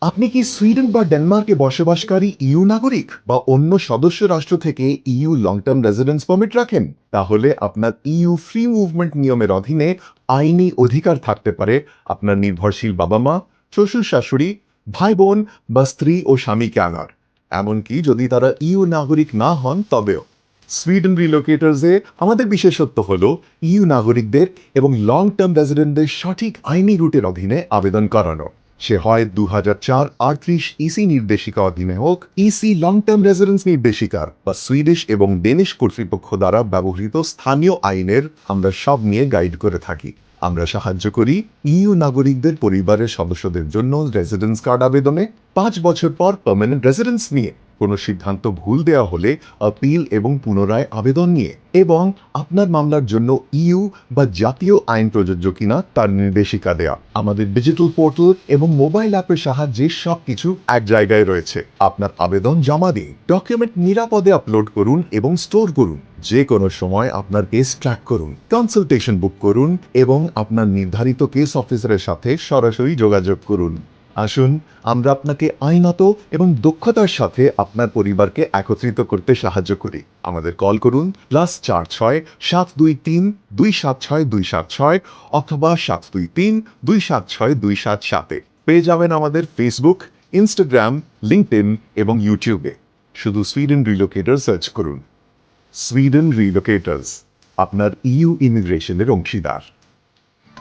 আপনি কি সুইডেন বা ডেনমার্কে বসবাসকারী ইইউ নাগরিক বা অন্য সদস্য রাষ্ট্র থেকে EU long term residence permit রাখেন? তাহলে আপনার ইইউ ফ্রি মুভমেন্ট নিয়মের অধীনে আইনি অধিকার থাকতে পারে আপনার নির্ভরশীল বাবা-মা, শ্বশুর-শাশুড়ি, ভাই-বোন বা স্ত্রী ও স্বামীকে আনার। এমনকি যদি তারা ইইউ নাগরিক না হন তবেও। সুইডেন রিলোকেটার্সে আমাদের বিশেষত্ব হল ইইউ নাগরিকদের এবং লং টার্ম রেসিডেন্টদের সঠিক আইনি রুটের অধীনে আবেদন করানো। সে হয় 2004/38 ইসি নির্দেশিকা অধীনে হোক, ইসি লং টার্ম রেসিডেন্স নির্দেশিকার বা সুইডিশ এবং ডেনিশ কর্তৃপক্ষ দ্বারা ব্যবহৃত স্থানীয় আইনের আমরা সব নিয়ে গাইড করে থাকি। আমরা সাহায্য করি ইইউ নাগরিকদের পরিবারের সদস্যদের জন্য রেসিডেন্স কার্ড আবেদনে, 5 বছর পর পার্মানেন্ট রেসিডেন্স নিয়ে, কোনো সিদ্ধান্ত ভুল দেওয়া হলে আপিল এবং পুনরায় আবেদন নিয়ে, এবং আপনার মামলার জন্য ইইউ বা জাতীয় আইন প্রযোজ্য কিনা তার নির্দেশিকা দেয়া। আমাদের ডিজিটাল পোর্টাল এবং মোবাইল অ্যাপের সাহায্যে সবকিছু এক জায়গায় রয়েছে। আপনার আবেদন জমা দিন, ডকুমেন্ট নিরাপদে আপলোড করুন এবং স্টোর করুন। যে কোনো সময় আপনার কেস ট্র্যাক করুন, কনসালটেশন বুক করুন এবং আপনার নির্ধারিত কেস অফিসারের সাথে সরাসরি যোগাযোগ করুন। আসুন আমরা আপনাকে আইনত এবং দক্ষতার সাথে আপনার পরিবারকে একত্রিত করতে সাহায্য করি। আমাদের কল করুন +46 723 276 276 অথবা 723 276 277। পেয়ে যাবেন আমাদের ফেসবুক, ইনস্টাগ্রাম, লিঙ্কডইন এবং ইউটিউবে। শুধু সুইডেন রিলোকেটার সার্চ করুন। সুইডেন রিলোকেটার্স, আপনার ইইউ ইমিগ্রেশনের অংশীদার।